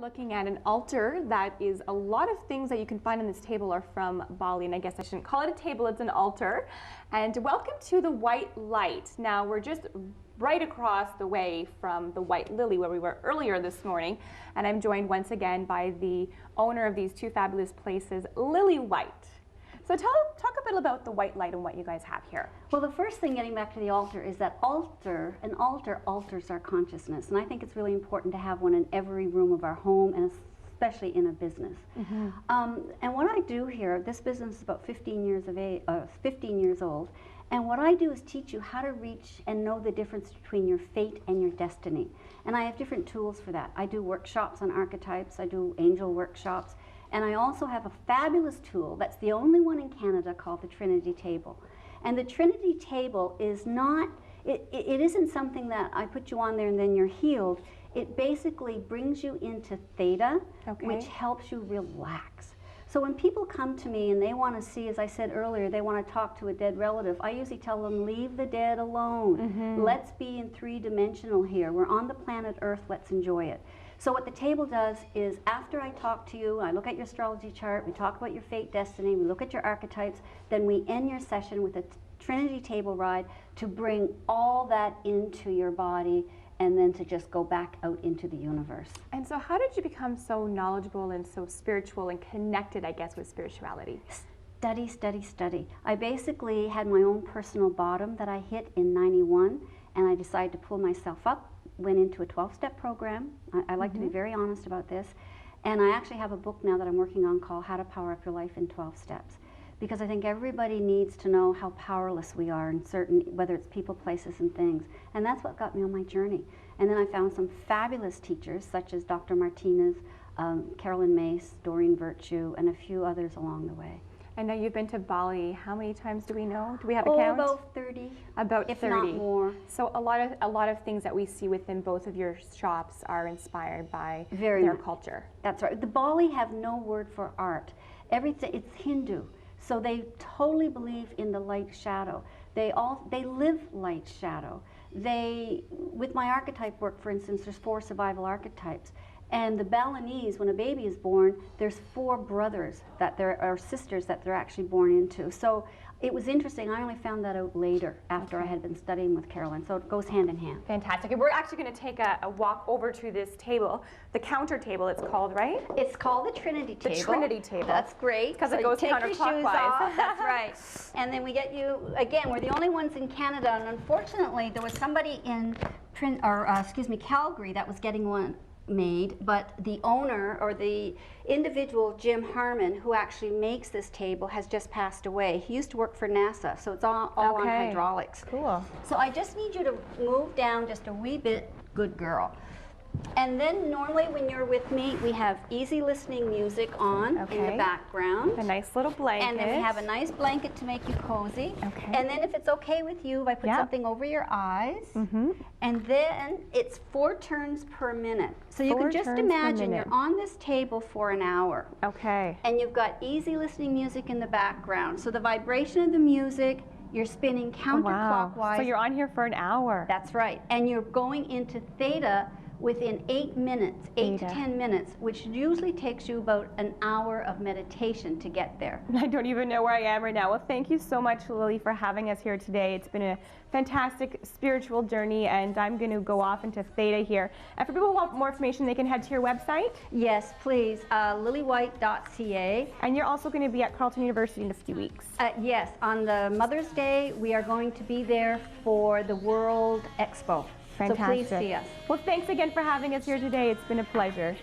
Looking at an altar that is a lot of things that you can find on this table are from Bali, and I guess I shouldn't call it a table, it's an altar. And welcome to the White Light. Now we're just right across the way from the White Lily where we were earlier this morning, and I'm joined once again by the owner of these two fabulous places, Lilly White. So talk a bit about the White Light and what you guys have here. Well, the first thing, getting back to the altar, is that an altar alters our consciousness, and I think it's really important to have one in every room of our home, and especially in a business. And what I do here, this business is about 15 years old, and what I do is teach you how to reach and know the difference between your fate and your destiny. And I have different tools for that. I do workshops on archetypes, I do angel workshops, and I also have a fabulous tool that's the only one in Canada called the Trinity Table. And the Trinity Table is not, it isn't something that I put you on there and then you're healed. It basically brings you into theta, which helps you relax. So when people come to me and they want to see, as I said earlier, they want to talk to a dead relative, I usually tell them, leave the dead alone. Let's be in three-dimensional here. We're on the planet Earth, let's enjoy it. So what the table does is, after I talk to you, I look at your astrology chart, we talk about your fate, destiny, we look at your archetypes, then we end your session with a Trinity Table ride to bring all that into your body and then to just go back out into the universe. And so how did you become so knowledgeable and so spiritual and connected, I guess, with spirituality? Study, study, study. I basically had my own personal bottom that I hit in '91, and I decided to pull myself up. Went into a 12-step program. I like to be very honest about this. And I actually have a book now that I'm working on called How to Power Up Your Life in 12 Steps. Because I think everybody needs to know how powerless we are in certain, whether it's people, places, and things. And that's what got me on my journey. And then I found some fabulous teachers, such as Dr. Martinez, Carolyn Mace, Doreen Virtue, and a few others along the way. I know you've been to Bali. How many times do we know? Do we have a count? About 30. About if 30. Not more. So a lot of things that we see within both of your shops are inspired by their culture. That's right. The Bali have no word for art. Everything, it's Hindu. So they totally believe in the light shadow. They live light shadow. With my archetype work, for instance, there's 4 survival archetypes. And the Balinese, when a baby is born, there's 4 brothers or sisters that they're actually born into. So it was interesting. I only found that out later after I had been studying with Carolyn. So it goes hand in hand. Fantastic. And we're actually going to take a walk over to this table, the counter table it's called, right? It's called the Trinity Table. The Trinity Table. That's great. Because it goes counterclockwise. That's right. And then we get you, again, we're the only ones in Canada. And unfortunately, there was somebody in Calgary that was getting one made, but the owner or the individual, Jim Harmon, who actually makes this table, has just passed away. He used to work for NASA, so it's all on hydraulics. Cool. So I just need you to move down just a wee bit, good girl. And then normally when you're with me, we have easy listening music on in the background. A nice little blanket. And then we have a nice blanket to make you cozy. And then if it's okay with you, if I put something over your eyes. And then it's 4 turns per minute. So you can just imagine you're on this table for an hour. And you've got easy listening music in the background. So the vibration of the music, you're spinning counterclockwise. Wow. So you're on here for an hour. That's right. And you're going into theta within 8 minutes, 8 to 10 minutes, which usually takes you about an hour of meditation to get there. I don't even know where I am right now. Well, thank you so much, Lilly, for having us here today. It's been a fantastic spiritual journey, and I'm going to go off into theta here. And for people who want more information, they can head to your website? Yes, please, lillywhite.ca. And you're also going to be at Carleton University in a few weeks. Yes, on the Mother's Day, we are going to be there for the World Expo. Fantastic. So please see us. Well, thanks again for having us here today. It's been a pleasure.